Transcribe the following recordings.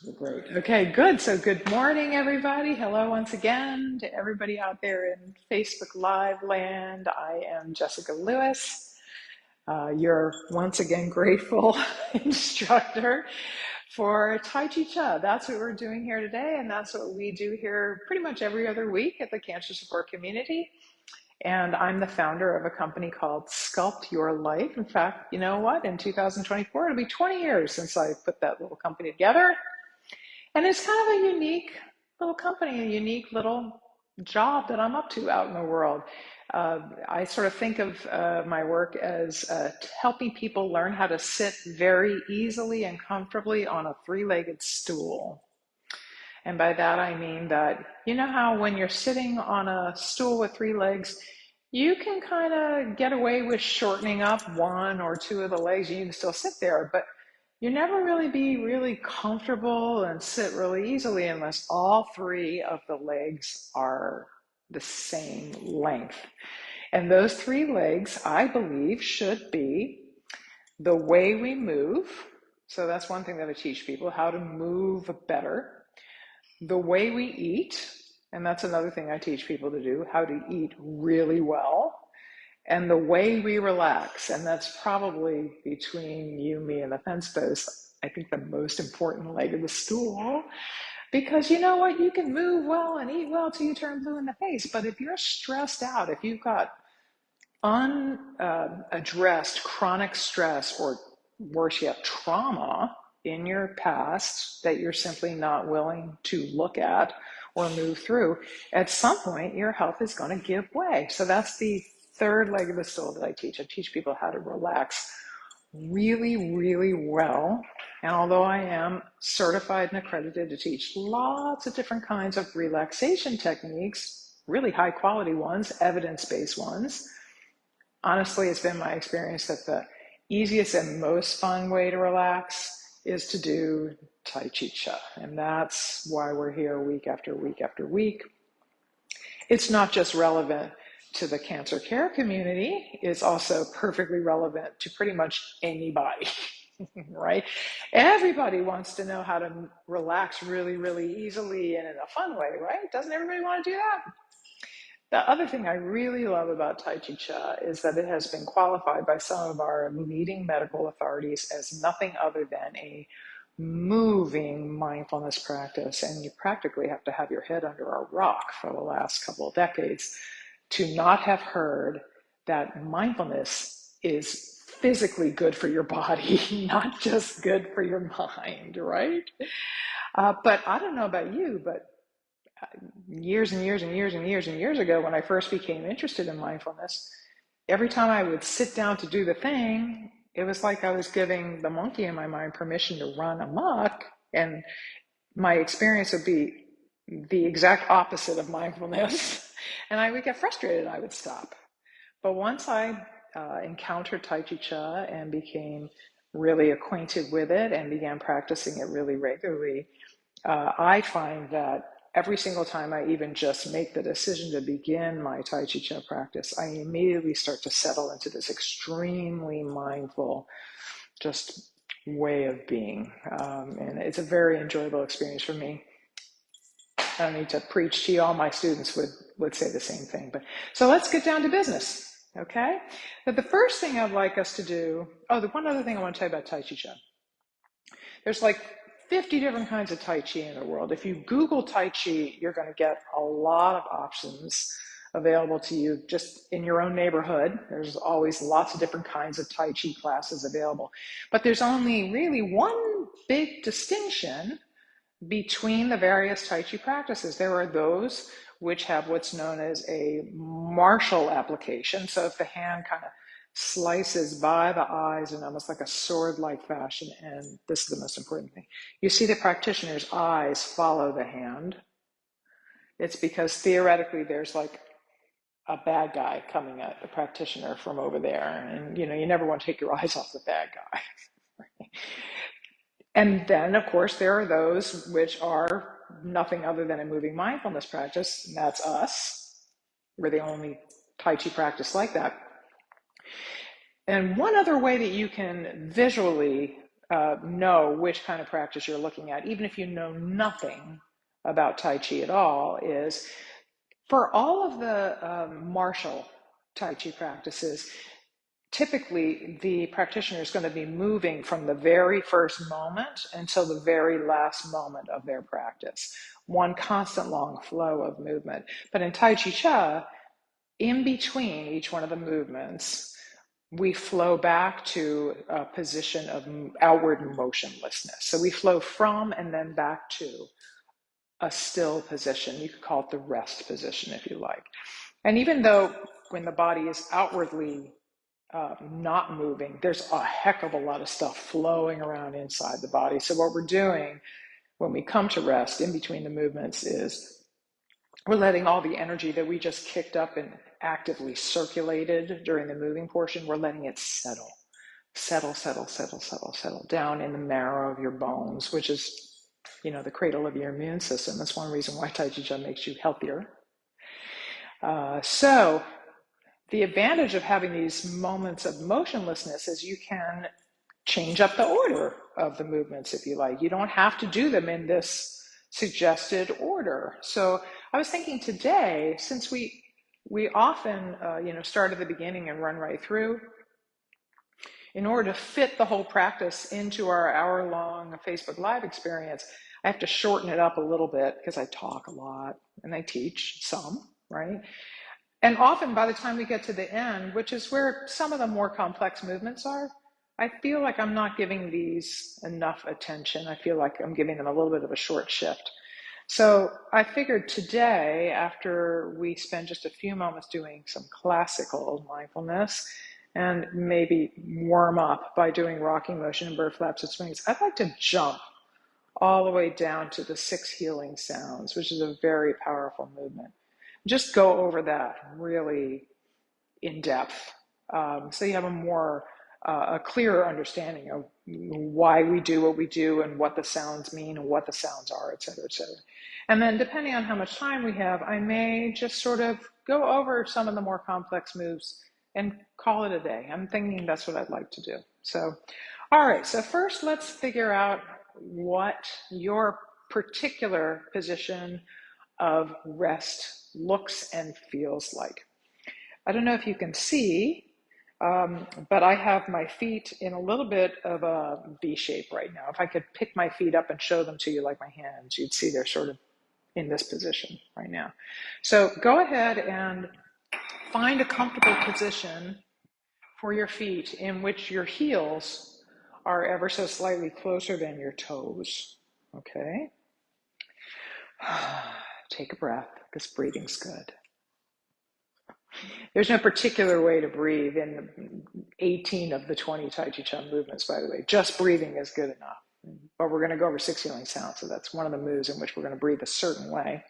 Great. Okay, good. So good morning, everybody. Hello once again to everybody out there in Facebook Live land. I am Jessica Lewis, your once again grateful instructor for Tai Chi Chih. That's what we're doing here today, and that's what we do here pretty much every other week at the Cancer Support Community. And I'm the founder of a company called Sculpt Your Life. In fact, you know what? In 2024, it'll be 20 years since I put that little company together. And it's kind of a unique little company, a unique little job that I'm up to out in the world. I sort of think of my work as helping people learn how to sit very easily and comfortably on a three-legged stool. And by that I mean that, you know how when you're sitting on a stool with three legs, you can kind of get away with shortening up one or two of the legs. You can still sit there, but you never really be really comfortable and sit really easily unless all three of the legs are the same length. And those three legs, I believe, should be the way we move. So that's one thing that I teach people, how to move better. The way we eat, and that's another thing I teach people to do, how to eat really well. And the way we relax, and that's probably between you, me, and the fence post, I think the most important leg of the stool. Because you know what? You can move well and eat well till you turn blue in the face. But if you're stressed out, if you've got unaddressed chronic stress, or worse yet, trauma in your past that you're simply not willing to look at or move through, at some point your health is going to give way. So that's the third leg of the stool that I teach. I teach people how to relax really, really well. And although I am certified and accredited to teach lots of different kinds of relaxation techniques, really high quality ones, evidence-based ones, honestly, it's been my experience that the easiest and most fun way to relax is to do Tai Chi Chih. And that's why we're here week after week after week. It's not just relevant to the cancer care community, it's also perfectly relevant to pretty much anybody, right? Everybody wants to know how to relax really, really easily and in a fun way, right? Doesn't everybody want to do that? The other thing I really love about Tai Chi Chih is that it has been qualified by some of our leading medical authorities as nothing other than a moving mindfulness practice. And you practically have to have your head under a rock for the last couple of decades to not have heard that mindfulness is physically good for your body, not just good for your mind, right? But I don't know about you, but years and years and years and years and years ago, when I first became interested in mindfulness, every time I would sit down to do the thing, it was like I was giving the monkey in my mind permission to run amok, and my experience would be the exact opposite of mindfulness, and I would get frustrated and I would stop. But once I encountered Tai Chi Chih and became really acquainted with it and began practicing it really regularly, I find that every single time I even just make the decision to begin my Tai Chi Chih practice, I immediately start to settle into this extremely mindful, just way of being. And it's a very enjoyable experience for me. I don't need to preach to you. All my students would say the same thing. But so let's get down to business, okay? But the first thing I'd like us to do, the one other thing I want to tell you about Tai Chi Chih. There's like 50 different kinds of Tai Chi in the world. If you Google Tai Chi, you're going to get a lot of options available to you just in your own neighborhood. There's always lots of different kinds of Tai Chi classes available. But there's only really one big distinction between the various Tai Chi practices. There are those which have what's known as a martial application. So if the hand kind of slices by the eyes in almost like a sword-like fashion, and this is the most important thing, you see the practitioner's eyes follow the hand. It's because theoretically there's like a bad guy coming at the practitioner from over there, and you never want to take your eyes off the bad guy. And then, of course, there are those which are nothing other than a moving mindfulness practice, and that's us. We're the only Tai Chi practice like that. And one other way that you can visually know which kind of practice you're looking at, even if you know nothing about Tai Chi at all, is for all of the martial Tai Chi practices, typically the practitioner is going to be moving from the very first moment until the very last moment of their practice. One constant long flow of movement. But in Tai Chi Chih, in between each one of the movements, we flow back to a position of outward motionlessness. So we flow from and then back to a still position. You could call it the rest position if you like. And even though when the body is outwardly not moving, there's a heck of a lot of stuff flowing around inside the body. So what we're doing when we come to rest in between the movements is we're letting all the energy that we just kicked up and actively circulated during the moving portion, we're letting it settle down in the marrow of your bones, which is, the cradle of your immune system. That's one reason why Tai Chi Chih makes you healthier. So the advantage of having these moments of motionlessness is you can change up the order of the movements if you like. You don't have to do them in this suggested order. So I was thinking today, since we often start at the beginning and run right through, in order to fit the whole practice into our hour-long Facebook Live experience, I have to shorten it up a little bit because I talk a lot and I teach some, right? And often by the time we get to the end, which is where some of the more complex movements are, I feel like I'm not giving these enough attention. I feel like I'm giving them a little bit of a short shift. So I figured today, after we spend just a few moments doing some classical mindfulness and maybe warm up by doing rocking motion and bird flaps and swings, I'd like to jump all the way down to the 6 healing sounds, which is a very powerful movement. Just go over that really in depth, so you have a clearer understanding of why we do what we do and what the sounds mean and what the sounds are, et cetera, et cetera. And then depending on how much time we have, I may just sort of go over some of the more complex moves and call it a day. I'm thinking that's what I'd like to do. So, all right, so first let's figure out what your particular position of rest looks and feels like. I don't know if you can see, but I have my feet in a little bit of a V shape right now. If I could pick my feet up and show them to you like my hands, you'd see they're sort of in this position right now. So go ahead and find a comfortable position for your feet in which your heels are ever so slightly closer than your toes. Okay? Take a breath, because breathing's good. There's no particular way to breathe in 18 of the 20 Tai Chi Chih movements, by the way. Just breathing is good enough. But we're going to go over 6 healing sounds, so that's one of the moves in which we're going to breathe a certain way.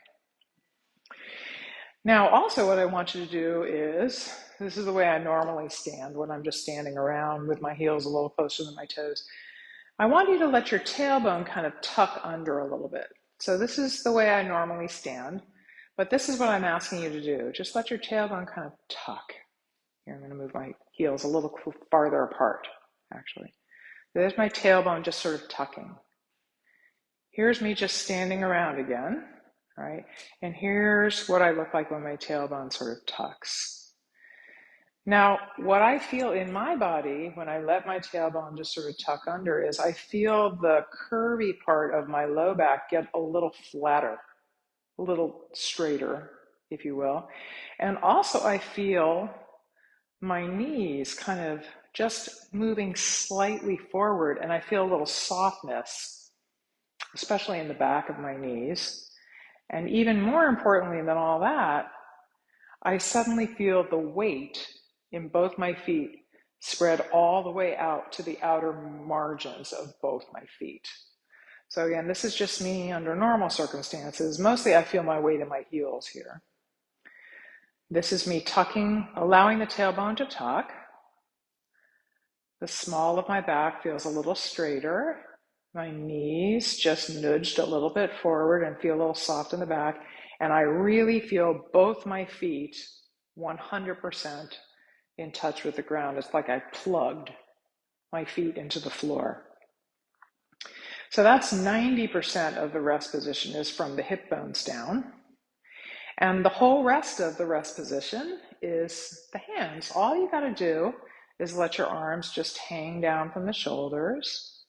Now, also what I want you to do is, this is the way I normally stand when I'm just standing around with my heels a little closer than my toes. I want you to let your tailbone kind of tuck under a little bit. So this is the way I normally stand, but this is what I'm asking you to do. Just let your tailbone kind of tuck. Here, I'm going to move my heels a little farther apart, actually. There's my tailbone just sort of tucking. Here's me just standing around again, right? And here's what I look like when my tailbone sort of tucks. Now, what I feel in my body when I let my tailbone just sort of tuck under is I feel the curvy part of my low back get a little flatter, a little straighter, if you will. And also I feel my knees kind of just moving slightly forward, and I feel a little softness, especially in the back of my knees. And even more importantly than all that, I suddenly feel the weight in both my feet spread all the way out to the outer margins of both my feet. So again, this is just me under normal circumstances. Mostly I feel my weight in my heels here. This is me tucking, allowing the tailbone to tuck. The small of my back feels a little straighter. My knees just nudged a little bit forward and feel a little soft in the back. And I really feel both my feet 100% in touch with the ground. It's like I plugged my feet into the floor. So that's 90% of the rest position is from the hip bones down. And the whole rest of the rest position is the hands. All you got to do is let your arms just hang down from the shoulders.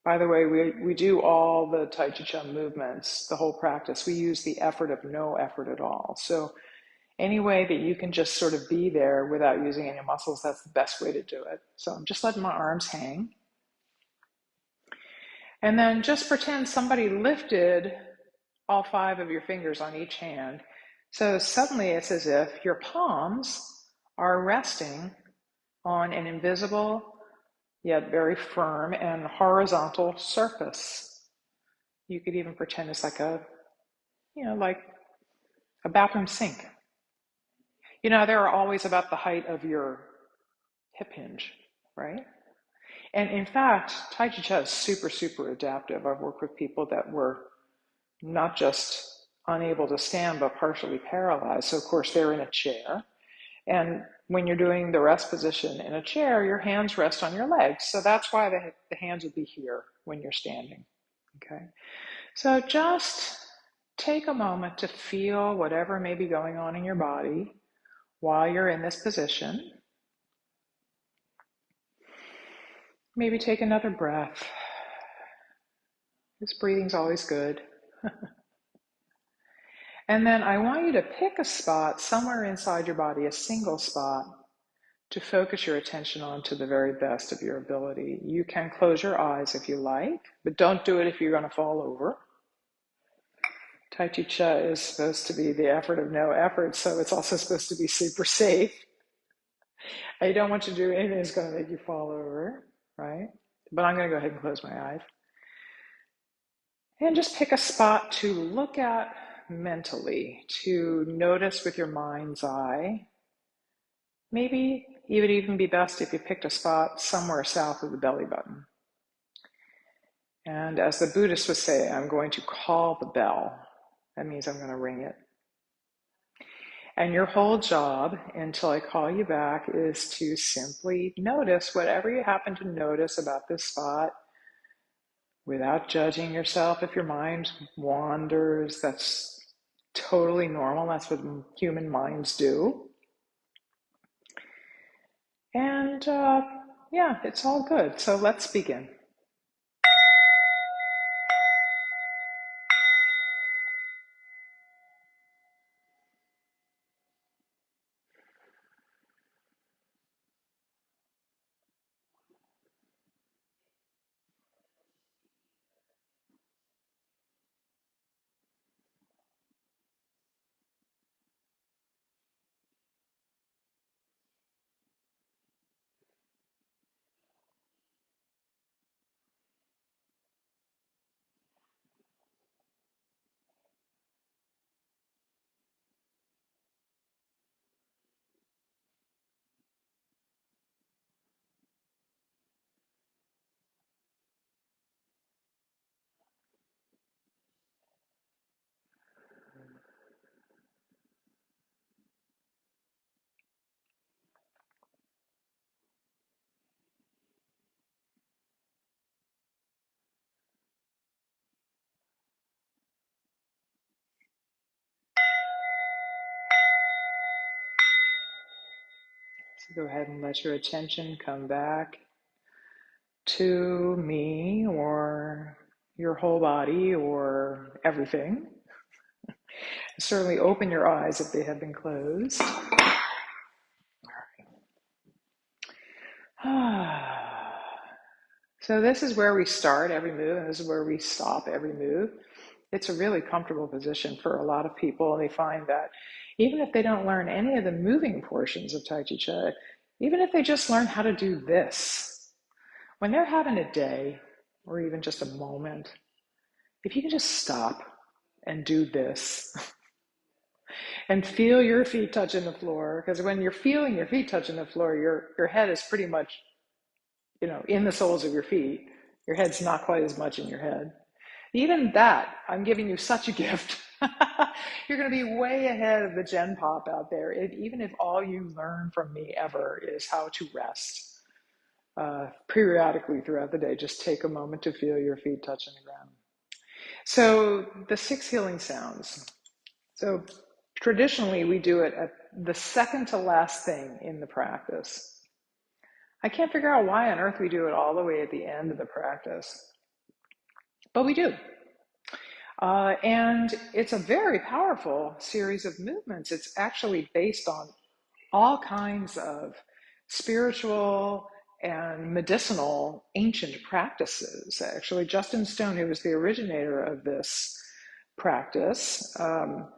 By the way, we do all the Tai Chi Chuan movements, the whole practice. We use the effort of no effort at all. So any way that you can just sort of be there without using any muscles, that's the best way to do it. So I'm just letting my arms hang. And then just pretend somebody lifted all 5 of your fingers on each hand. So suddenly it's as if your palms are resting on an invisible yet very firm and horizontal surface. You could even pretend it's like like a bathroom sink. They're always about the height of your hip hinge, right? And in fact, Tai Chi Chuan is super, super adaptive. I've worked with people that were not just unable to stand, but partially paralyzed. So of course they're in a chair. And when you're doing the rest position in a chair, your hands rest on your legs. So that's why the hands would be here when you're standing. Okay. So just take a moment to feel whatever may be going on in your body while you're in this position. Maybe take another breath. This breathing's always good. And then I want you to pick a spot somewhere inside your body, a single spot, to focus your attention on to the very best of your ability. You can close your eyes if you like, but don't do it if you're going to fall over. Tai Chi Chuan is supposed to be the effort of no effort, so it's also supposed to be super safe. I don't want you to do anything that's going to make you fall over, right? But I'm going to go ahead and close my eyes. And just pick a spot to look at mentally, to notice with your mind's eye. Maybe it would even be best if you picked a spot somewhere south of the belly button. And as the Buddhists would say, I'm going to call the bell. That means I'm going to ring it. And your whole job until I call you back is to simply notice whatever you happen to notice about this spot without judging yourself. If your mind wanders, that's totally normal. That's what human minds do. And yeah, it's all good. So let's begin. So go ahead and let your attention come back to me or your whole body or everything. Certainly open your eyes if they have been closed. So this is where we start every move, and this is where we stop every move. It's a really comfortable position for a lot of people, and they find that even if they don't learn any of the moving portions of Tai Chi Chuan, even if they just learn how to do this, when they're having a day or even just a moment, if you can just stop and do this and feel your feet touching the floor, because when you're feeling your feet touching the floor, your head is pretty much, in the soles of your feet. Your head's not quite as much in your head. Even that, I'm giving you such a gift. You're going to be way ahead of the Gen Pop out there, even if all you learn from me ever is how to rest. periodically throughout the day. Just take a moment to feel your feet touching the ground. So the 6 healing sounds. So traditionally we do it at the second to last thing in the practice. I can't figure out why on earth we do it all the way at the end of the practice, but we do. And it's a very powerful series of movements. It's actually based on all kinds of spiritual and medicinal ancient practices. Actually, Justin Stone, who was the originator of this practice, the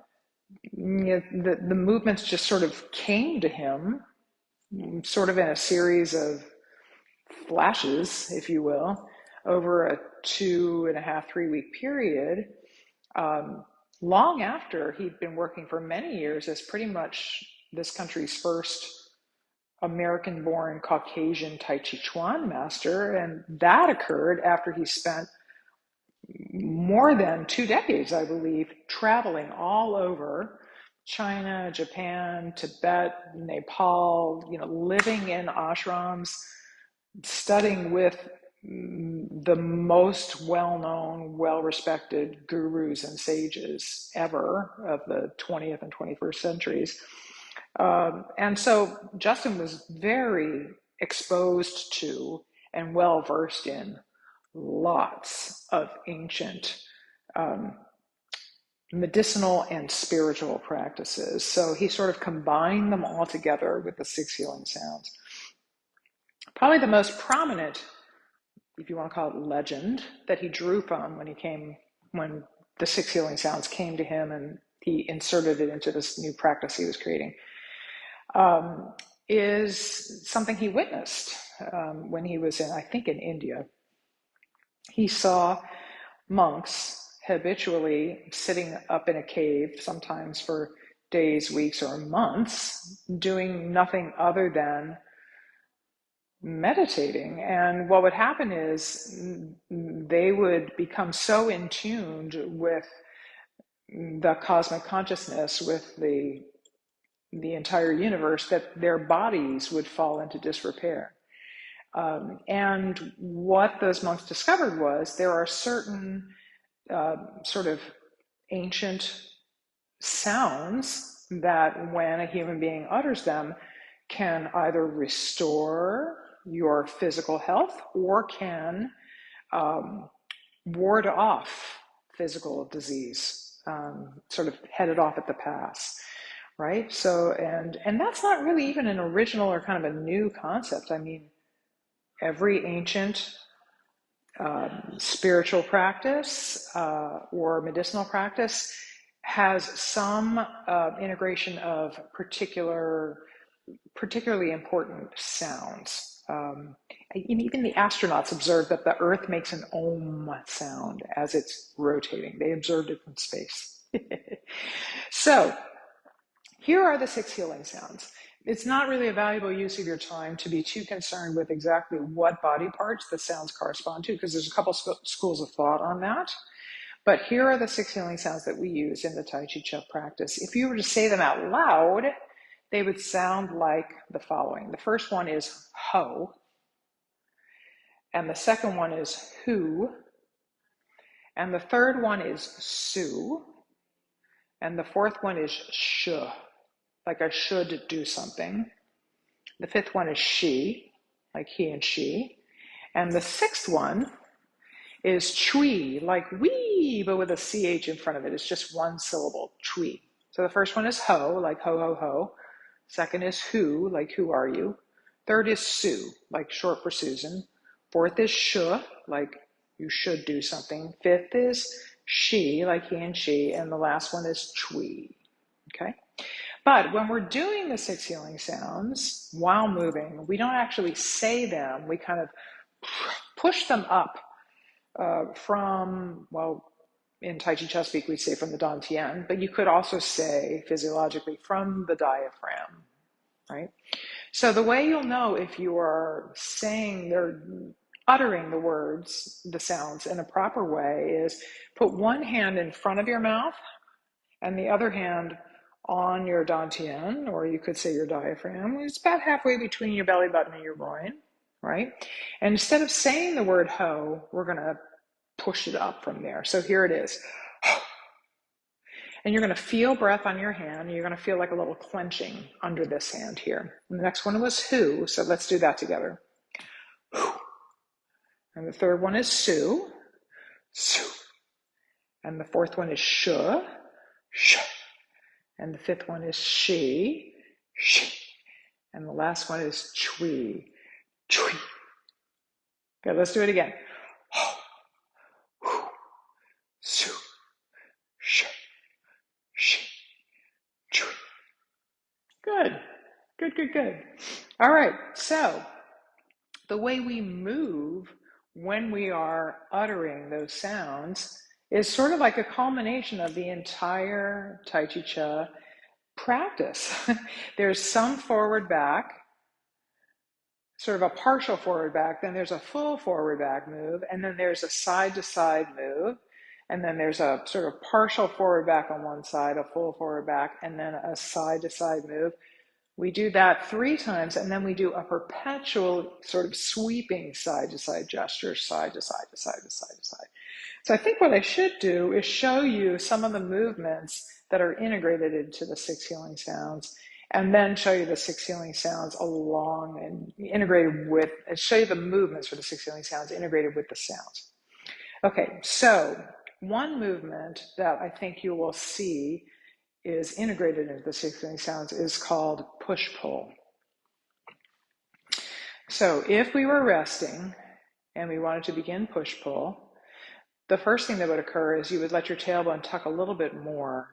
movements just sort of came to him, sort of in a series of flashes, if you will, over a 2.5, 3 week period. Long after he'd been working for many years as pretty much this country's first American-born Caucasian Tai Chi Chuan master, and that occurred after he spent more than 2 decades, I believe, traveling all over China, Japan, Tibet, Nepal, living in ashrams, studying with the most well-known, well-respected gurus and sages ever of the 20th and 21st centuries. And so Justin was very exposed to and well-versed in lots of ancient medicinal and spiritual practices. So he sort of combined them all together with the 6 healing sounds. Probably the most prominent, if you want to call it legend, that he drew from when the 6 healing sounds came to him and he inserted it into this new practice he was creating, is something he witnessed when he was in India. He saw monks habitually sitting up in a cave, sometimes for days, weeks, or months, doing nothing other than meditating. And what would happen is they would become so in tune with the cosmic consciousness, with the entire universe, that their bodies would fall into disrepair. And what those monks discovered was there are certain sort of ancient sounds that when a human being utters them can either restore your physical health or can ward off physical disease, sort of head it off at the pass, right? So, and that's not really even an original or kind of a new concept. I mean, every ancient spiritual practice or medicinal practice has some integration of particularly important sounds. Even the astronauts observed that the Earth makes an om sound as it's rotating. They observed it from space. So here are the 6 healing sounds. It's not really a valuable use of your time to be too concerned with exactly what body parts the sounds correspond to, because there's a couple schools of thought on that. But here are the 6 healing sounds that we use in the Tai Chi Chih practice. If you were to say them out loud, they would sound like the following. The first one is ho, and the second one is hu, and the third one is su, and the fourth one is sh, like I should do something. The fifth one is she, like he and she. And the sixth one is chui, like we, but with a ch in front of it. It's just one syllable, chui. So the first one is ho, like ho, ho, ho. Second is who, like who are you. Third is su, like short for Susan. Fourth is sh, like you should do something. Fifth is she, like he and she. And the last one is chui, okay? But when we're doing the 6 healing sounds while moving, we don't actually say them. We kind of push them up from, well, in Tai Chi Chih speak, we'd say from the Dantian, but you could also say physiologically from the diaphragm, right? So the way you'll know if you are saying or uttering the words, the sounds in a proper way is put one hand in front of your mouth and the other hand on your dantian, or you could say your diaphragm. It's about halfway between your belly button and your groin. right? And instead of saying the word ho, we're going to push it up from there. So here it is. And you're going to feel breath on your hand. And you're going to feel like a little clenching under this hand here. And the next one was who, so let's do that together. And the third one is su, su. And the fourth one is sh, sh. And the fifth one is she, she. And the last one is chui, chui. Okay, let's do it again. Su, sh, she, chui. Good, good, good, good. All right, so the way we move when we are uttering those sounds is sort of like a culmination of the entire Tai Chi Chih practice. There's some forward back, sort of a partial forward back, then there's a full forward back move, and then there's a side to side move, and then there's a sort of partial forward back on one side, a full forward back, and then a side to side move. We do that 3 times, and then we do a perpetual sort of sweeping side to side gesture, side to side to side to side to side. So I think what I should do is show you some of the movements that are integrated into the 6 healing sounds, and then show you the 6 healing sounds along and integrated with, and show you the movements for the 6 healing sounds integrated with the sounds. Okay, so one movement that I think you will see is integrated into the 6 healing sounds is called push-pull. So if we were resting and we wanted to begin push-pull, the first thing that would occur is you would let your tailbone tuck a little bit more,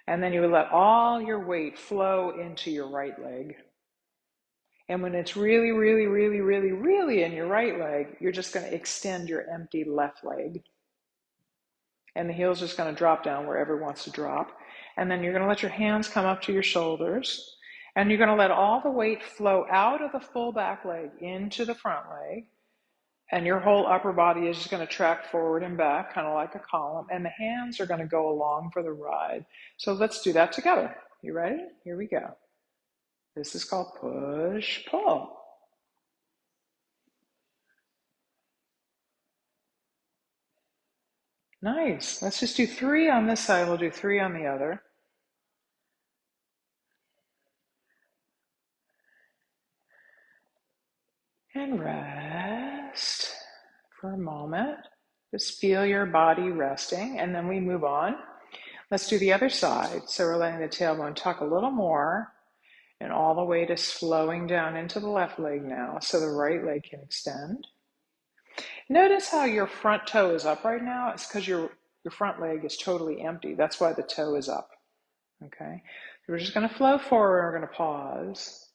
and then you would let all your weight flow into your right leg. And when it's really, really, really, really, really in your right leg, you're just going to extend your empty left leg. And the heel's just going to drop down wherever it wants to drop. And then you're going to let your hands come up to your shoulders. And you're going to let all the weight flow out of the full back leg into the front leg. And your whole upper body is just going to track forward and back, kind of like a column. And the hands are going to go along for the ride. So let's do that together. You ready? Here we go. This is called push-pull. Nice. Let's just do 3 on this side. We'll do 3 on the other. And rest for a moment. Just feel your body resting, and then we move on. Let's do the other side. So we're letting the tailbone tuck a little more, and all the weight is flowing down into the left leg now, so the right leg can extend. Notice how your front toe is up right now. It's because your front leg is totally empty. That's why the toe is up. Okay, so we're just going to flow forward. We're going to pause.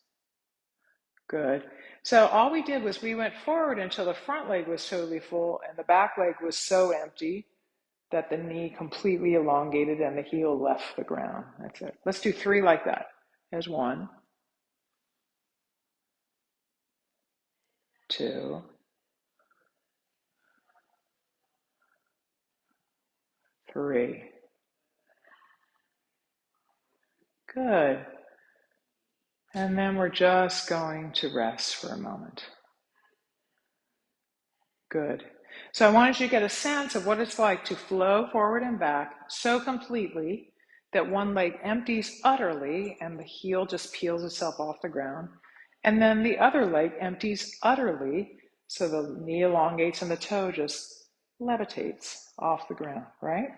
Good. So all we did was we went forward until the front leg was totally full and the back leg was so empty that the knee completely elongated and the heel left the ground. That's it. Let's do 3 like that. There's 1, 2, 3. Good. And then we're just going to rest for a moment. Good. So I wanted you to get a sense of what it's like to flow forward and back so completely that one leg empties utterly and the heel just peels itself off the ground. And then the other leg empties utterly, so the knee elongates and the toe just levitates off the ground, right?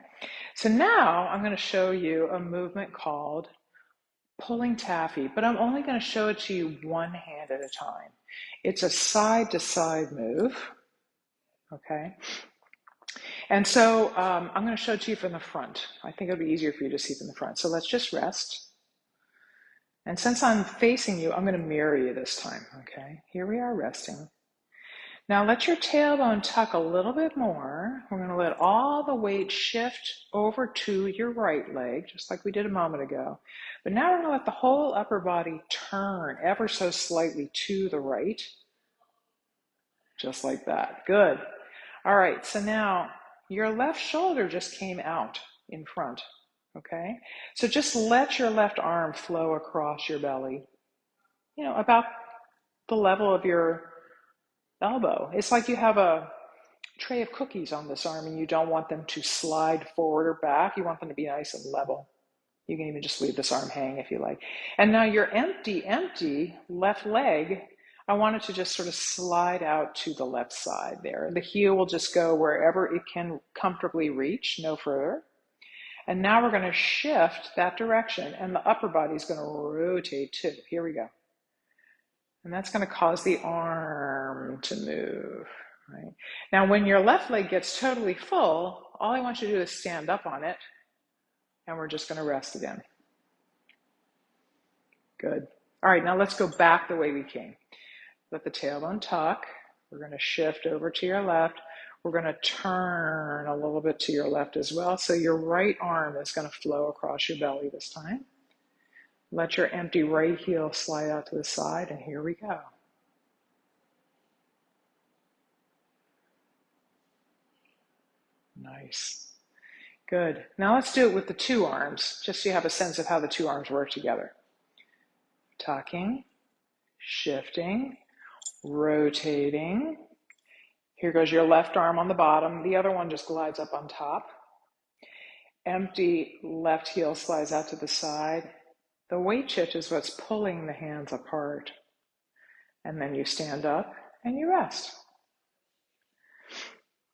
So now I'm going to show you a movement called pulling taffy, but I'm only going to show it to you one hand at a time. It's a side to side move, okay? And so I'm going to show it to you from the front. I think it'll be easier for you to see from the front. So let's just rest. And since I'm facing you, I'm going to mirror you this time, okay? Here we are resting. Now let your tailbone tuck a little bit more. We're going to let all the weight shift over to your right leg, just like we did a moment ago. But now we're going to let the whole upper body turn ever so slightly to the right, just like that. Good. All right, so now your left shoulder just came out in front, okay? So just let your left arm flow across your belly, about the level of your elbow. It's like you have a tray of cookies on this arm and you don't want them to slide forward or back. You want them to be nice and level. You can even just leave this arm hang if you like. And now your empty left leg, I want it to just sort of slide out to the left side there. The heel will just go wherever it can comfortably reach, no further. And now we're going to shift that direction and the upper body is going to rotate too. Here we go. And that's going to cause the arm to move. Right? Now, when your left leg gets totally full, all I want you to do is stand up on it, and we're just going to rest again. Good. All right, now let's go back the way we came. Let the tailbone tuck. We're going to shift over to your left. We're going to turn a little bit to your left as well. So your right arm is going to flow across your belly this time. Let your empty right heel slide out to the side, and here we go. Nice. Good. Now let's do it with the two arms, just so you have a sense of how the two arms work together. Tucking, shifting, rotating. Here goes your left arm on the bottom. The other one just glides up on top. Empty left heel slides out to the side. The weight shift is what's pulling the hands apart. And then you stand up and you rest.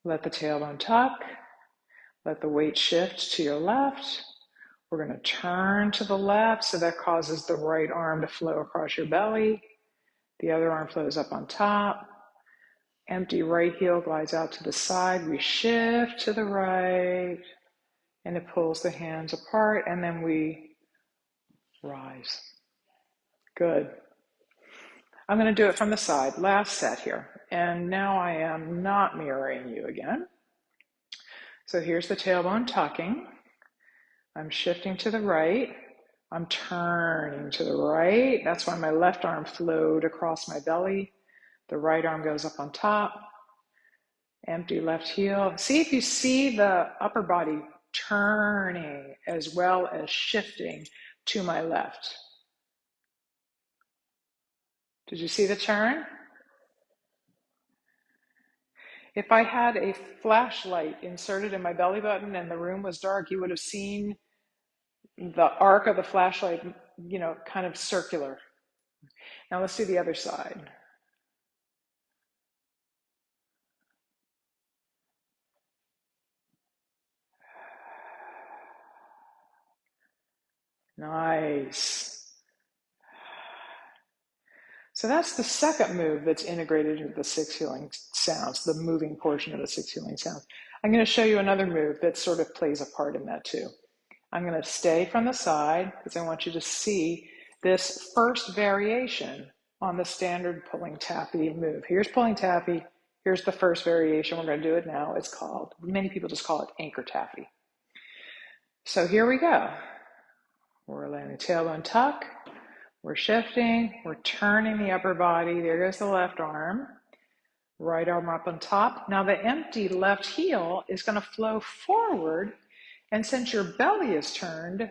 Let the tailbone tuck. Let the weight shift to your left. We're going to turn to the left, so that causes the right arm to flow across your belly. The other arm flows up on top. Empty right heel glides out to the side. We shift to the right, and it pulls the hands apart, and then we rise. Good. I'm going to do it from the side. Last set here. And now I am not mirroring you again. So here's the tailbone tucking. I'm shifting to the right. I'm turning to the right. That's why my left arm flowed across my belly. The right arm goes up on top. Empty left heel. See if you see the upper body turning as well as shifting to my left. Did you see the turn? If I had a flashlight inserted in my belly button and the room was dark, you would have seen the arc of the flashlight, kind of circular. Now let's do the other side. Nice. So that's the second move that's integrated into the six healing sounds, the moving portion of the six healing sounds. I'm going to show you another move that sort of plays a part in that too. I'm going to stay from the side because I want you to see this first variation on the standard pulling taffy move. Here's pulling taffy. Here's the first variation. We're going to do it now. It's called, many people just call it anchor taffy. So here we go. We're letting the tailbone tuck. We're shifting. We're turning the upper body. There goes the left arm. Right arm up on top. Now the empty left heel is going to flow forward. And since your belly is turned,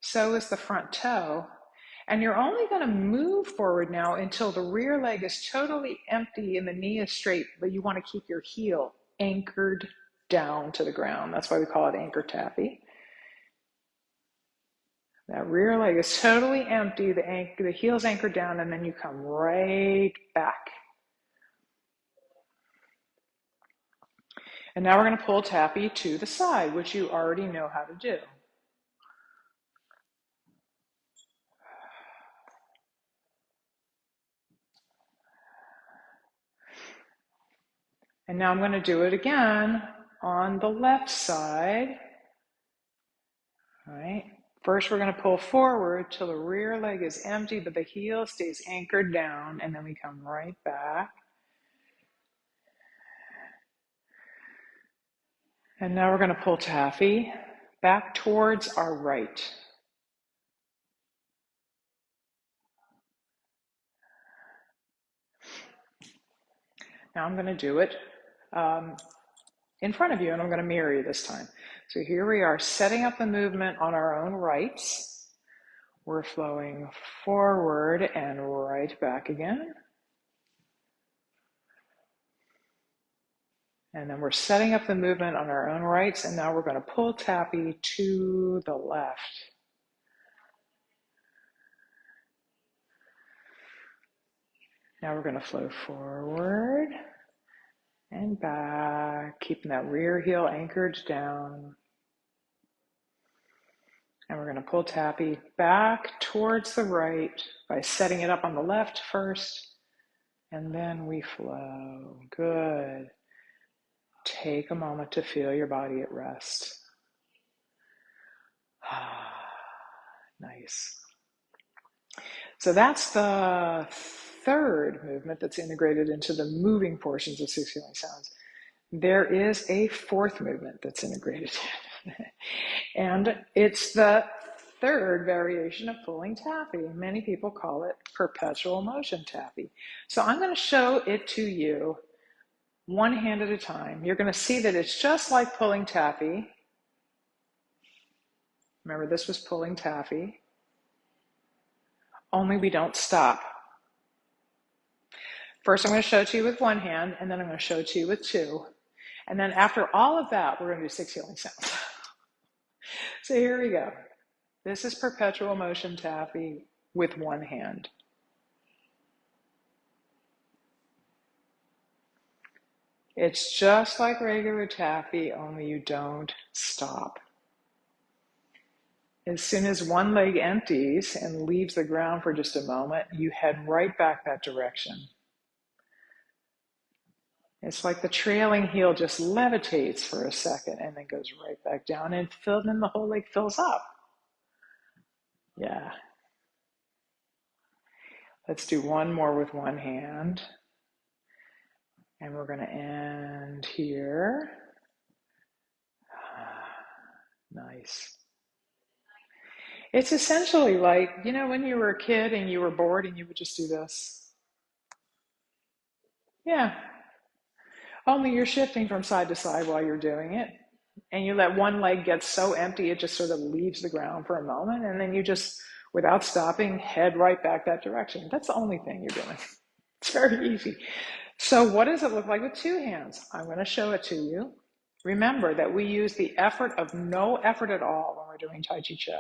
so is the front toe. And you're only going to move forward now until the rear leg is totally empty and the knee is straight, but you want to keep your heel anchored down to the ground. That's why we call it anchor taffy. That rear leg is totally empty, the heel's anchored down, and then you come right back. And now we're going to pull taffy to the side, which you already know how to do. And now I'm going to do it again on the left side. All right. First, we're going to pull forward till the rear leg is empty, but the heel stays anchored down, and then we come right back. And now we're going to pull taffy back towards our right. Now I'm going to do it in front of you, and I'm going to mirror you this time. So here we are, setting up the movement on our own rights. We're flowing forward and right back again. And then we're setting up the movement on our own rights, and now we're going to pull tappy to the left. Now we're going to flow forward and back, keeping that rear heel anchored down. And we're going to pull tappy back towards the right by setting it up on the left first, and then we flow. Good. Take a moment to feel your body at rest. Nice. So that's the third movement that's integrated into the moving portions of Six Healing Sounds. There is a fourth movement that's integrated in. And it's the third variation of pulling tappy. Many people call it perpetual motion tappy. So I'm going to show it to you one hand at a time. You're going to see that it's just like pulling taffy. Remember, this was pulling taffy, only we don't stop. First, I'm going to show it to you with one hand, and then I'm going to show it to you with two. And then after all of that, we're going to do six healing sounds. So here we go. This is perpetual motion taffy with one hand. It's just like regular taffy, only you don't stop. As soon as one leg empties and leaves the ground for just a moment, you head right back that direction. It's like the trailing heel just levitates for a second and then goes right back down, and then the whole leg fills up. Yeah. Let's do one more with one hand. And we're going to end here. Nice. It's essentially like, you know, when you were a kid and you were bored and you would just do this. Yeah. Only you're shifting from side to side while you're doing it. And you let one leg get so empty, it just sort of leaves the ground for a moment. And then you just, without stopping, head right back that direction. That's the only thing you're doing. It's very easy. So what does it look like with two hands? I'm going to show it to you. Remember that we use the effort of no effort at all when we're doing Tai Chi Chi.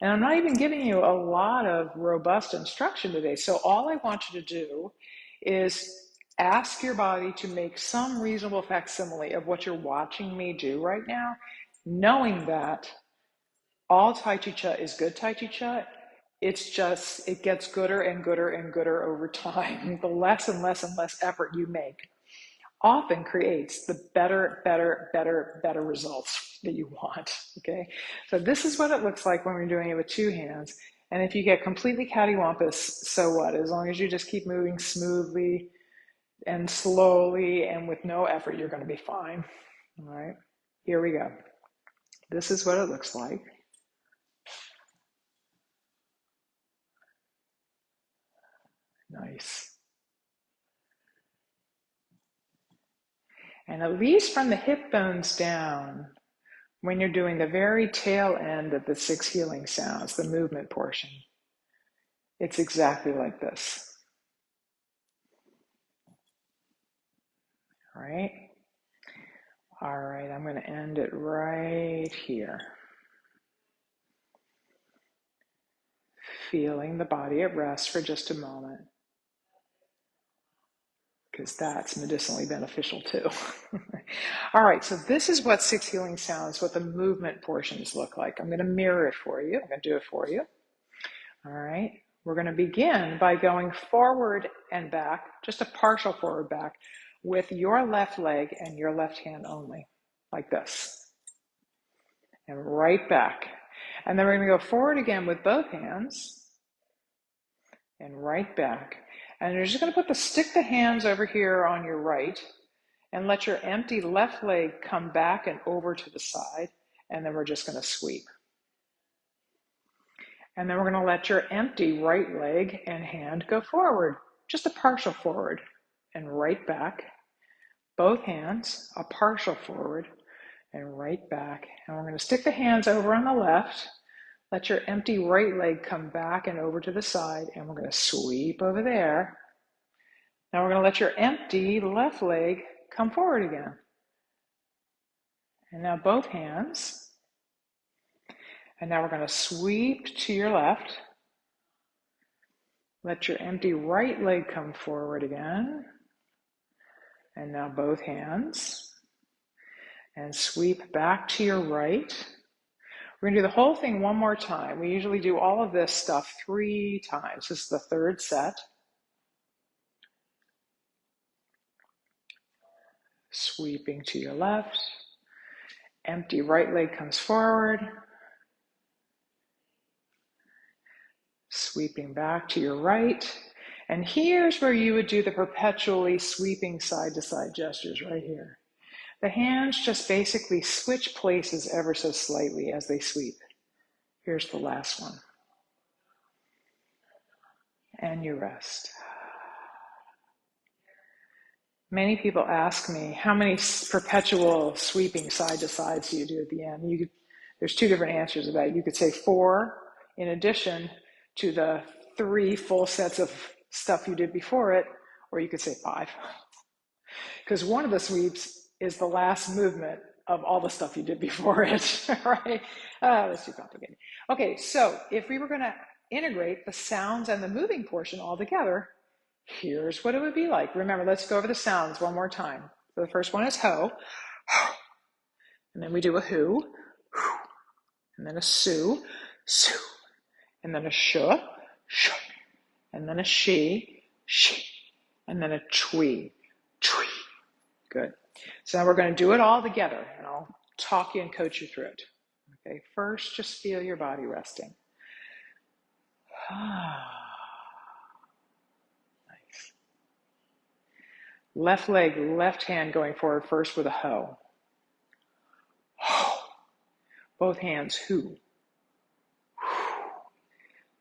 And I'm not even giving you a lot of robust instruction today. So all I want you to do is ask your body to make some reasonable facsimile of what you're watching me do right now, knowing that all Tai Chi Chi is good Tai Chi Chi. It's just, it gets gooder and gooder and gooder over time. The less and less and less effort you make often creates the better results that you want, okay? So this is what it looks like when we're doing it with two hands. And if you get completely cattywampus, so what? As long as you just keep moving smoothly and slowly and with no effort, you're going to be fine, all right? Here we go. This is what it looks like. Nice. And at least from the hip bones down, when you're doing the very tail end of the six healing sounds, the movement portion, it's exactly like this. All right? All right, I'm going to end it right here. Feeling the body at rest for just a moment, because that's medicinally beneficial too. All right, so this is what six healing sounds, what the movement portions look like. I'm going to mirror it for you. I'm going to do it for you. All right, we're going to begin by going forward and back, just a partial forward back, with your left leg and your left hand only, like this. And right back. And then we're going to go forward again with both hands and right back. And you're just going to stick the hands over here on your right and let your empty left leg come back and over to the side. And then we're just going to sweep. And then we're going to let your empty right leg and hand go forward, just a partial forward and right back. Both hands, a partial forward and right back. And we're going to stick the hands over on the left. Let your empty right leg come back and over to the side, and we're going to sweep over there. Now we're going to let your empty left leg come forward again. And now both hands. And now we're going to sweep to your left. Let your empty right leg come forward again. And now both hands. And sweep back to your right. We're going to do the whole thing one more time. We usually do all of this stuff 3 times. This is the third set. Sweeping to your left. Empty right leg comes forward. Sweeping back to your right. And here's where you would do the perpetually sweeping side to side gestures right here. The hands just basically switch places ever so slightly as they sweep. Here's the last one. And you rest. Many people ask me, how many perpetual sweeping side to sides do you do at the end? There's 2 different answers to that. You could say 4 in addition to the 3 full sets of stuff you did before it, or you could say 5. Because one of the sweeps is the last movement of all the stuff you did before it, right? That's too complicated. Okay, so if we were going to integrate the sounds and the moving portion all together, here's what it would be like. Remember, let's go over the sounds one more time. So the first one is ho, and then we do a who, and then a su, and then a sh, and then a she, and then a twee. Good. So now we're going to do it all together, and I'll talk you and coach you through it. Okay, first, just feel your body resting. Nice. Left leg, left hand going forward first with a ho. Both hands, hu.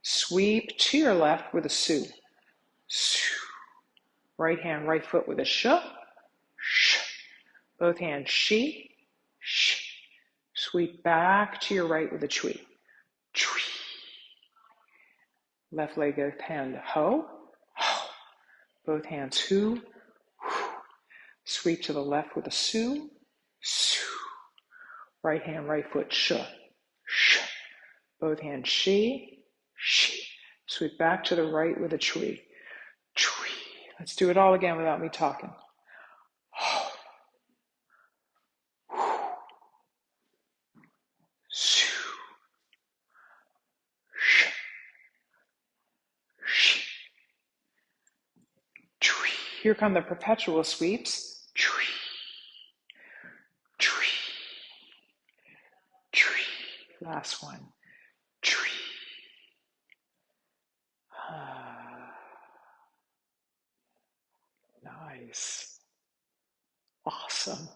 Sweep to your left with a su. Right hand, right foot with a sh. Both hands, she. Sweep back to your right with a twee. Left leg, left hand, ho. Both hands, hu. Sweep to the left with a su. Right hand, right foot, sh. Both hands, she. Sweep back to the right with a twee. Let's do it all again without me talking. Here come the perpetual sweeps. Last one. Nice. Awesome.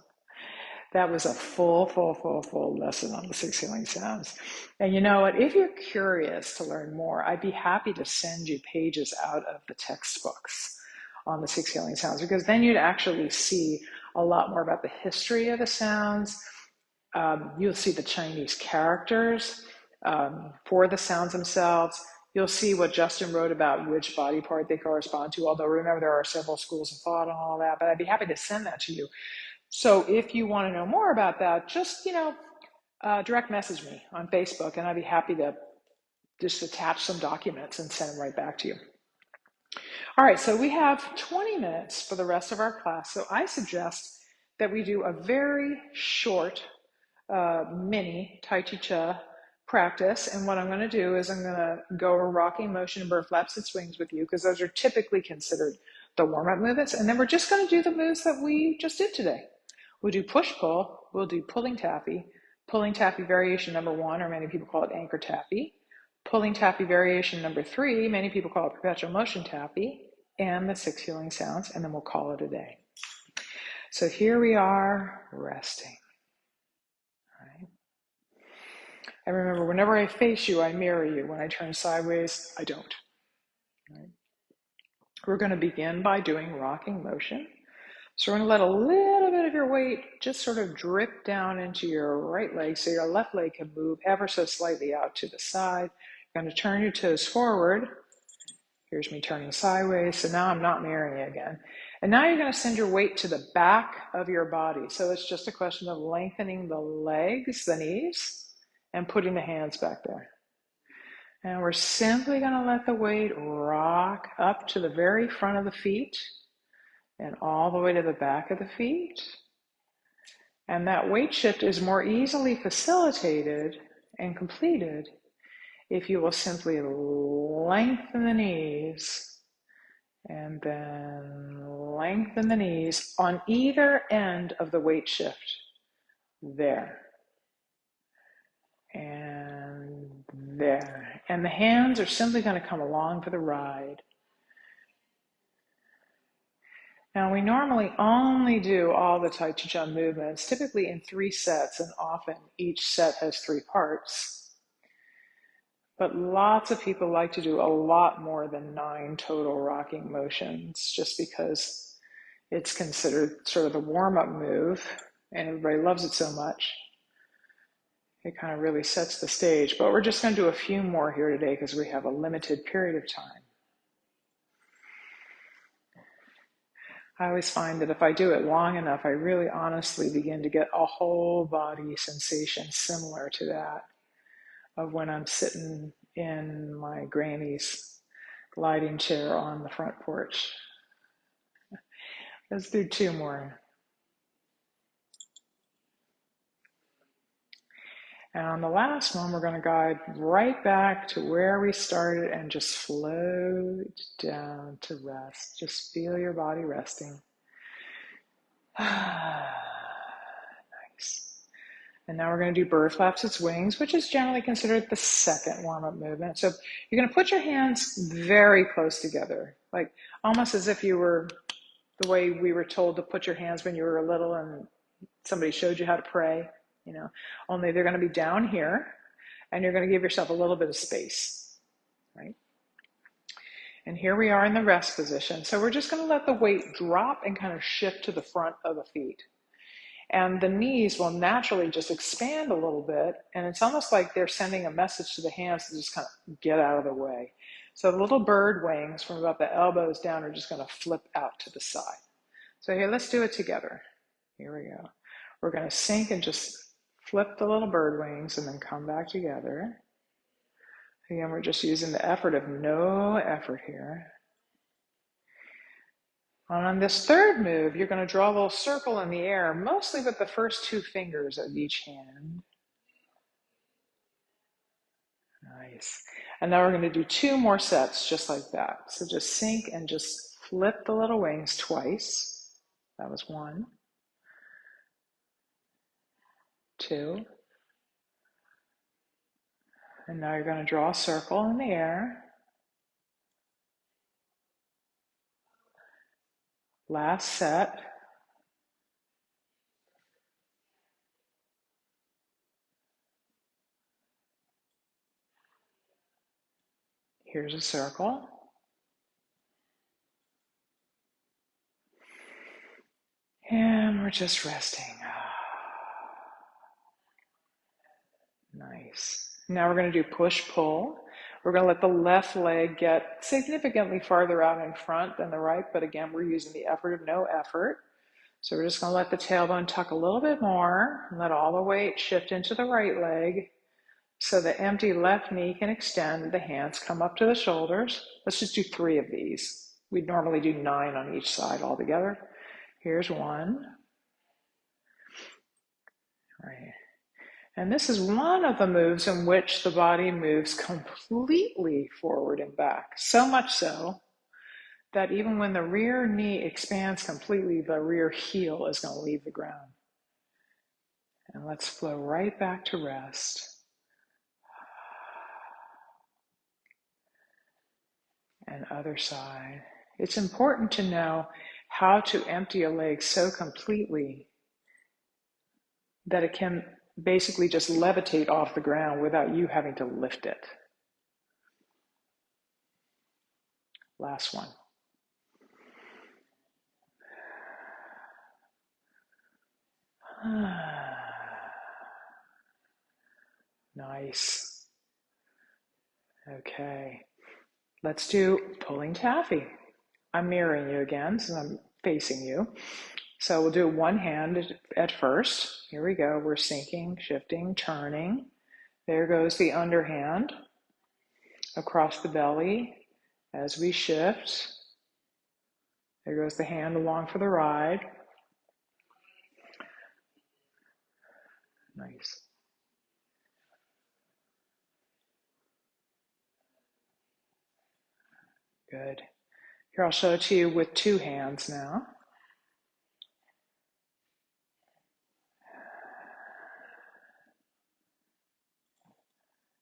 That was a full lesson on the 6 healing sounds. And you know what? If you're curious to learn more, I'd be happy to send you pages out of the textbooks on the 6 healing sounds, because then you'd actually see a lot more about the history of the sounds. You'll see the Chinese characters for the sounds themselves. You'll see what Justin wrote about which body part they correspond to, although remember there are several schools of thought on all that, but I'd be happy to send that to you. So if you want to know more about that, just, direct message me on Facebook, and I'd be happy to just attach some documents and send them right back to you. All right, so we have 20 minutes for the rest of our class. So I suggest that we do a very short mini Tai Chi Chih practice. And what I'm going to do is I'm going to go over rocking motion and bird flaps and swings with you, because those are typically considered the warm-up movements. And then we're just going to do the moves that we just did today. We'll do push-pull, we'll do pulling taffy variation number 1, or many people call it anchor taffy, pulling taffy variation number 3, many people call it perpetual motion taffy, and the 6 healing sounds, and then we'll call it a day. So here we are, resting. All right. And remember, whenever I face you, I mirror you. When I turn sideways, I don't. All right. We're going to begin by doing rocking motion. So we're going to let a little bit of your weight just sort of drip down into your right leg, so your left leg can move ever so slightly out to the side. You're going to turn your toes forward. Here's me turning sideways, so now I'm not mirroring you again. And now you're going to send your weight to the back of your body. So it's just a question of lengthening the legs, the knees, and putting the hands back there. And we're simply going to let the weight rock up to the very front of the feet and all the way to the back of the feet. And that weight shift is more easily facilitated and completed if you will simply lengthen the knees and then lengthen the knees on either end of the weight shift. There. And there. And the hands are simply going to come along for the ride. Now, we normally only do all the Tai Chi Chuan movements, typically in 3 sets, and often each set has 3 parts. But lots of people like to do a lot more than 9 total rocking motions, just because it's considered sort of the warm-up move, and everybody loves it so much. It kind of really sets the stage. But we're just going to do a few more here today because we have a limited period of time. I always find that if I do it long enough, I really honestly begin to get a whole body sensation similar to that of when I'm sitting in my granny's gliding chair on the front porch. Let's do 2 more. And on the last one, we're going to guide right back to where we started and just float down to rest. Just feel your body resting. Nice. And now we're going to do bird flaps its wings, which is generally considered the second warm-up movement. So you're going to put your hands very close together, like almost as if you were the way we were told to put your hands when you were little and somebody showed you how to pray. You know, only they're going to be down here, and you're going to give yourself a little bit of space, right? And here we are in the rest position. So we're just going to let the weight drop and kind of shift to the front of the feet. And the knees will naturally just expand a little bit, and it's almost like they're sending a message to the hands to just kind of get out of the way. So the little bird wings from about the elbows down are just going to flip out to the side. So here, let's do it together. Here we go. We're going to sink and just flip the little bird wings and then come back together. Again, we're just using the effort of no effort here. And on this third move, you're going to draw a little circle in the air, mostly with the first 2 fingers of each hand. Nice. And now we're going to do 2 more sets just like that. So just sink and just flip the little wings twice. That was 1, 2. And now you're going to draw a circle in the air. Last set. Here's a circle. And we're just resting. Nice. Now we're going to do push-pull. We're going to let the left leg get significantly farther out in front than the right, but again, we're using the effort of no effort. So we're just going to let the tailbone tuck a little bit more and let all the weight shift into the right leg so the empty left knee can extend. The hands come up to the shoulders. Let's just do 3 of these. We'd normally do 9 on each side altogether. Here's 1. Right. And this is one of the moves in which the body moves completely forward and back. So much so that even when the rear knee expands completely, the rear heel is going to leave the ground. And let's flow right back to rest. And other side. It's important to know how to empty a leg so completely that it can basically just levitate off the ground without you having to lift it. Last one. Nice. Okay. Let's do pulling taffy. I'm mirroring you again, so I'm facing you. So we'll do one hand at first. Here we go. We're sinking, shifting, turning. There goes the underhand across the belly as we shift. There goes the hand along for the ride. Nice. Good. Here, I'll show it to you with two hands now.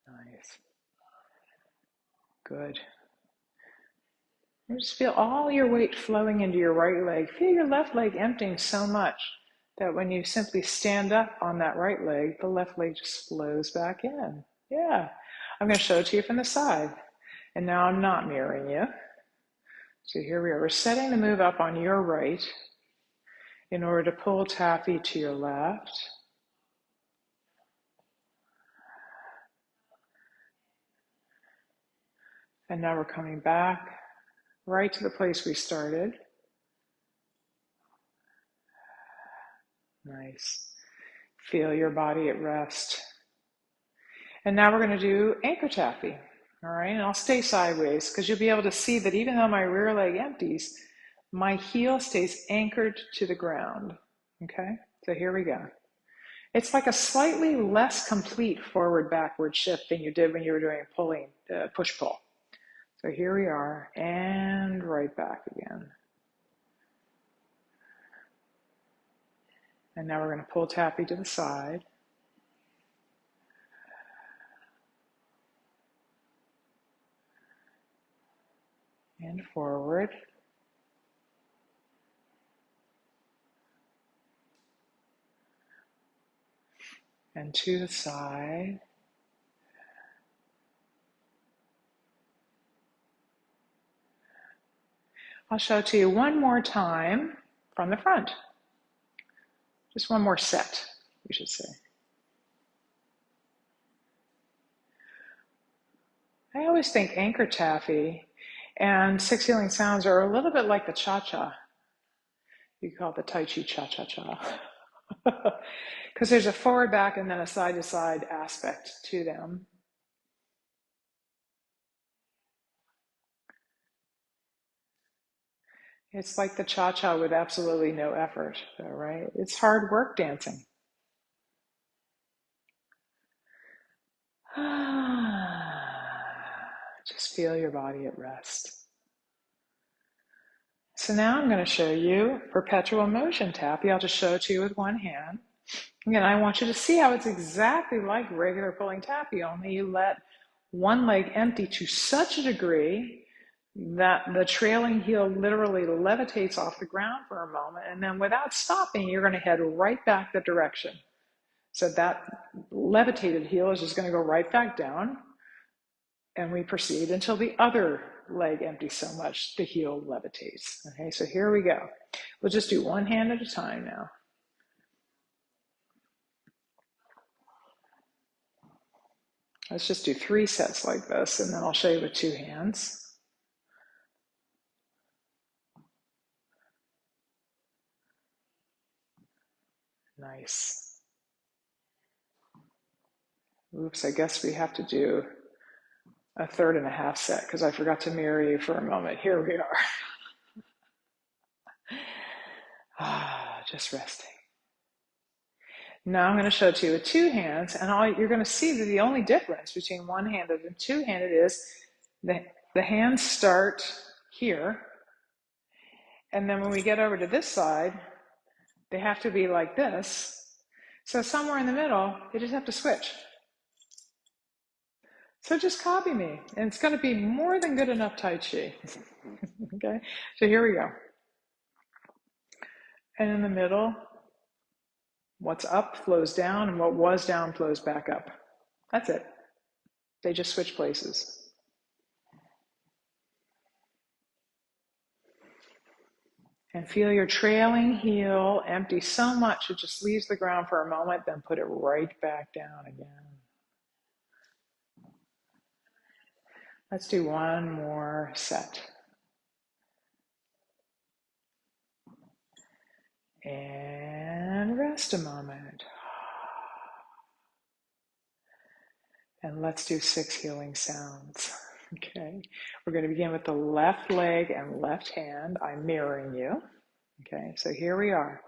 Nice. Good. You just feel all your weight flowing into your right leg. Feel your left leg emptying so much that when you simply stand up on that right leg, the left leg just flows back in. Yeah. I'm going to show it to you from the side. And now I'm not mirroring you. So here we are. We're setting the move up on your right in order to pull taffy to your left. And now we're coming back right to the place we started. Nice. Feel your body at rest. And now we're going to do anchor taffy. All right, and I'll stay sideways because you'll be able to see that even though my rear leg empties, my heel stays anchored to the ground. Okay, so here we go. It's like a slightly less complete forward-backward shift than you did when you were doing pulling, push-pull. So here we are, and right back again. And now we're going to pull taffy to the side. And forward. And to the side. I'll show it to you one more time from the front. Just one more set, we should say. I always think anchor taffy and six healing sounds are a little bit like the cha-cha. You call it the Tai Chi Cha-Cha-Cha. Because there's a forward, back, and then a side-to-side aspect to them. It's like the cha-cha with absolutely no effort, though, right? It's hard work dancing. Just feel your body at rest. So now I'm going to show you perpetual motion taffy. I'll just show it to you with one hand. Again, I want you to see how it's exactly like regular pulling taffy, only you let one leg empty to such a degree that the trailing heel literally levitates off the ground for a moment, and then without stopping, you're going to head right back the direction. So that levitated heel is just going to go right back down, and we proceed until the other leg empties so much the heel levitates. Okay, so here we go. We'll just do one hand at a time now. Let's just do 3 sets like this, and then I'll show you with 2 hands. Nice. Oops, I guess we have to do a 1/3 set because I forgot to mirror you for a moment. Here we are. Just resting. Now I'm going to show it to you with 2 hands, and you're going to see that the only difference between one-handed and two-handed is the hands start here, and then when we get over to this side, they have to be like this. So somewhere in the middle, you just have to switch. So just copy me, and it's going to be more than good enough Tai Chi. Okay, so here we go. And in the middle, what's up flows down, and what was down flows back up. That's it. They just switch places. And feel your trailing heel empty so much it just leaves the ground for a moment, then put it right back down again. Let's do one more set. And rest a moment. And let's do 6 healing sounds. Okay, we're going to begin with the left leg and left hand. I'm mirroring you. Okay, so here we are.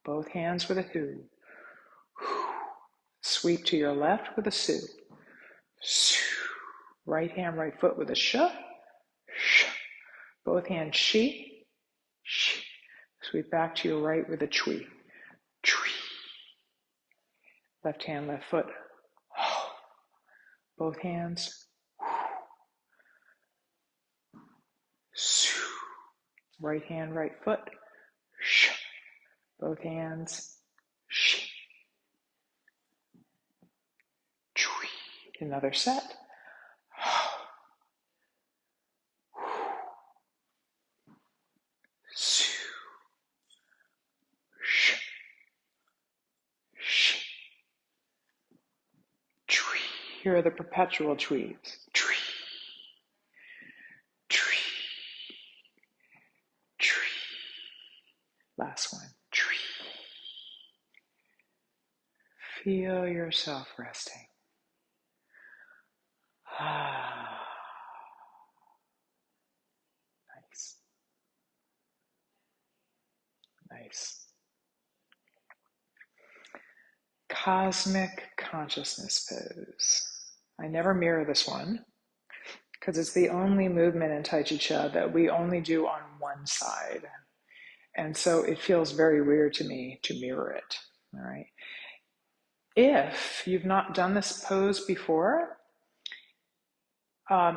Both hands with a who. Sweep to your left with a su. Right hand, right foot with a sh. Both hands she. Sweep back to your right with a chui. Left hand, left foot. Both hands. Right hand, right foot. Both hands. Another set. Here are the perpetual tweets. Tree, tree, tree. Last one. Tree. Feel yourself resting. Nice. Nice. Cosmic consciousness pose. I never mirror this one because it's the only movement in Tai Chi Chih that we only do on one side. And so it feels very weird to me to mirror it. All right. If you've not done this pose before,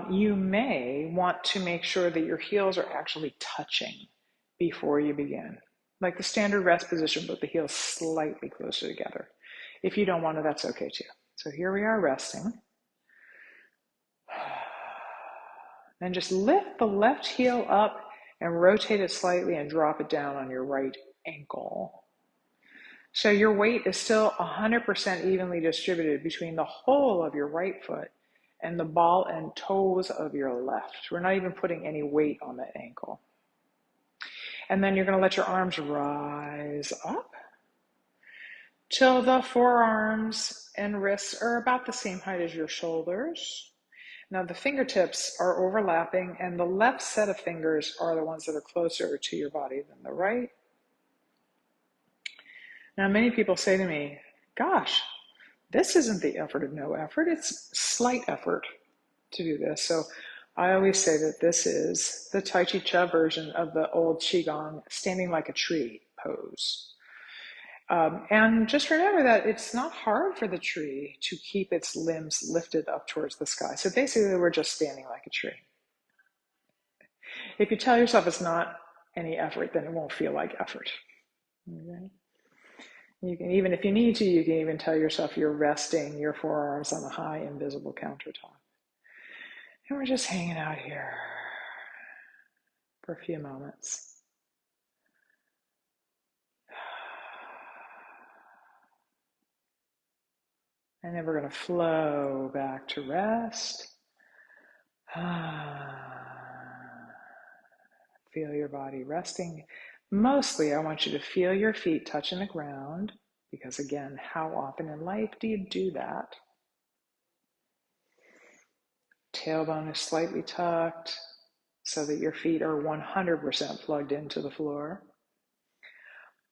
you may want to make sure that your heels are actually touching before you begin. Like the standard rest position, but the heels slightly closer together. If you don't want to, that's okay too. So here we are resting. Then just lift the left heel up and rotate it slightly and drop it down on your right ankle. So your weight is still 100% evenly distributed between the whole of your right foot and the ball and toes of your left. We're not even putting any weight on that ankle. And then you're going to let your arms rise up till the forearms and wrists are about the same height as your shoulders. Now the fingertips are overlapping, and the left set of fingers are the ones that are closer to your body than the right. Now many people say to me, gosh, this isn't the effort of no effort, it's slight effort to do this. So I always say that this is the Tai Chi Chih version of the old Qigong standing like a tree pose. And just remember that it's not hard for the tree to keep its limbs lifted up towards the sky. So basically we're just standing like a tree. If you tell yourself it's not any effort, then it won't feel like effort. Okay? You can, even if you need to, you can even tell yourself you're resting your forearms on the high invisible countertop. And we're just hanging out here for a few moments. And then we're going to flow back to rest. Feel your body resting. Mostly, I want you to feel your feet touching the ground, because again, how often in life do you do that? Tailbone is slightly tucked so that your feet are 100% plugged into the floor.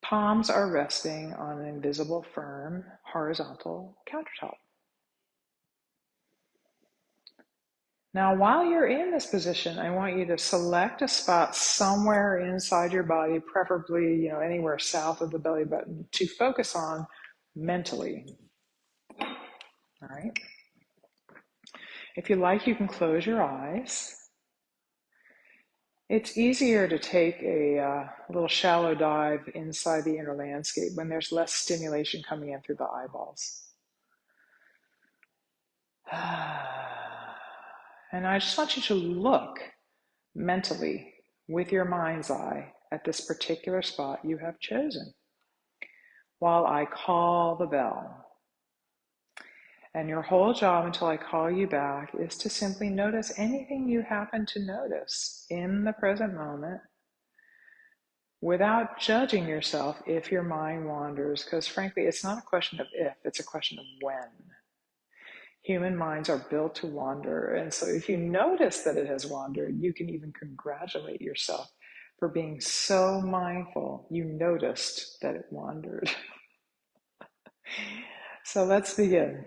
Palms are resting on an invisible, firm, horizontal countertop. Now, while you're in this position, I want you to select a spot somewhere inside your body, preferably, anywhere south of the belly button, to focus on mentally. All right. If you like, you can close your eyes. It's easier to take a little shallow dive inside the inner landscape when there's less stimulation coming in through the eyeballs. And I just want you to look mentally with your mind's eye at this particular spot you have chosen while I call the bell. And your whole job until I call you back is to simply notice anything you happen to notice in the present moment without judging yourself if your mind wanders, because frankly, it's not a question of if, it's a question of when. Human minds are built to wander. And so if you notice that it has wandered, you can even congratulate yourself for being so mindful you noticed that it wandered. So let's begin.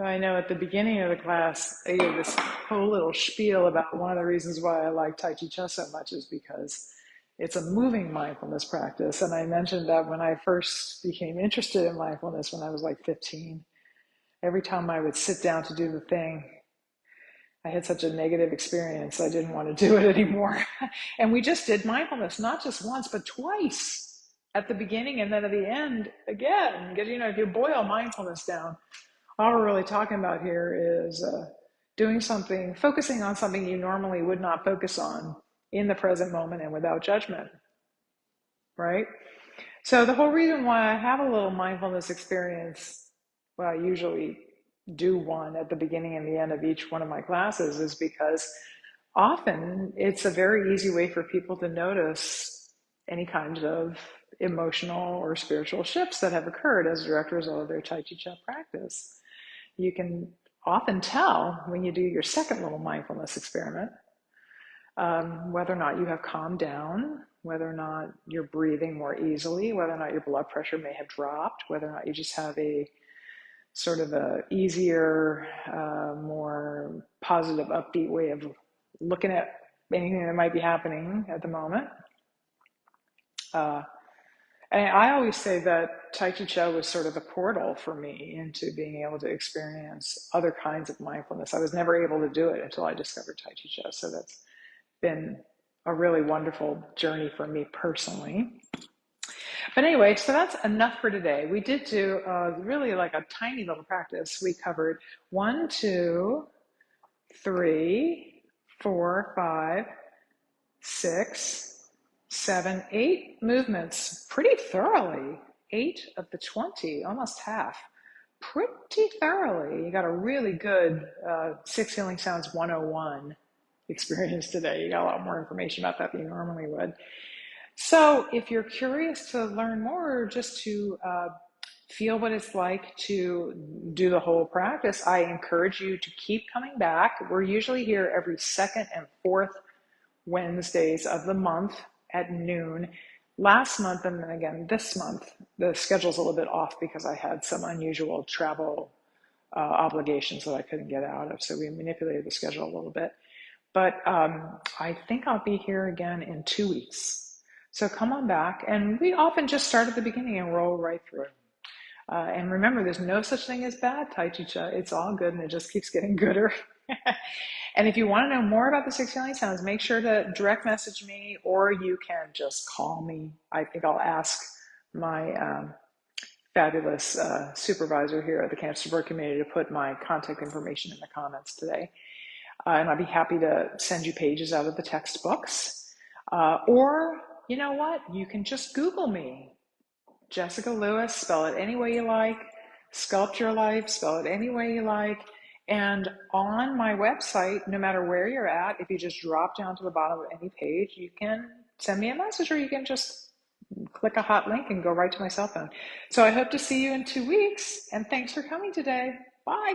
I know at the beginning of the class, I gave this whole little spiel about one of the reasons why I like Tai Chi Chih so much is because it's a moving mindfulness practice. And I mentioned that when I first became interested in mindfulness when I was like 15, every time I would sit down to do the thing, I had such a negative experience, I didn't want to do it anymore. And we just did mindfulness, not just once, but twice at the beginning and then at the end again. Because, if you boil mindfulness down, all we're really talking about here is doing something, focusing on something you normally would not focus on in the present moment and without judgment, right? So the whole reason why I have a little mindfulness experience, well, I usually do one at the beginning and the end of each one of my classes, is because often it's a very easy way for people to notice any kind of emotional or spiritual shifts that have occurred as a direct result of their Tai Chi Chih practice. You can often tell when you do your second little mindfulness experiment whether or not you have calmed down, whether or not you're breathing more easily, whether or not your blood pressure may have dropped, whether or not you just have a sort of a easier, more positive, upbeat way of looking at anything that might be happening at the moment. And I always say that Tai Chi Chih was sort of the portal for me into being able to experience other kinds of mindfulness. I was never able to do it until I discovered Tai Chi Chih. So that's been a really wonderful journey for me personally. But anyway, so that's enough for today. We did do really like a tiny little practice. We covered 1, 2, 3, 4, 5, 6, 7, 8 movements pretty thoroughly. 8 of the 20, almost half, pretty thoroughly. You got a really good Six Healing Sounds 101 experience today. You got a lot more information about that than you normally would. So if you're curious to learn more, just to feel what it's like to do the whole practice, I encourage you to keep coming back. We're usually here every second and fourth Wednesdays of the month at noon. Last month, and then again this month, the schedule's a little bit off because I had some unusual travel obligations that I couldn't get out of. So we manipulated the schedule a little bit. But I think I'll be here again in 2 weeks. So come on back. And we often just start at the beginning and roll right through. And remember, there's no such thing as bad Tai Chi Chih. It's all good and it just keeps getting gooder. And if you want to know more about the Six Healing Sounds, make sure to direct message me, or you can just call me. I think I'll ask my fabulous supervisor here at the Cancer Support Community to put my contact information in the comments today. And I'd be happy to send you pages out of the textbooks. Or, you know what? You can just Google me. Jessica Lewis, spell it any way you like. Sculpt Your Life, spell it any way you like. And on my website, no matter where you're at, if you just drop down to the bottom of any page, you can send me a message, or you can just click a hot link and go right to my cell phone. So I hope to see you in 2 weeks, and thanks for coming today. Bye.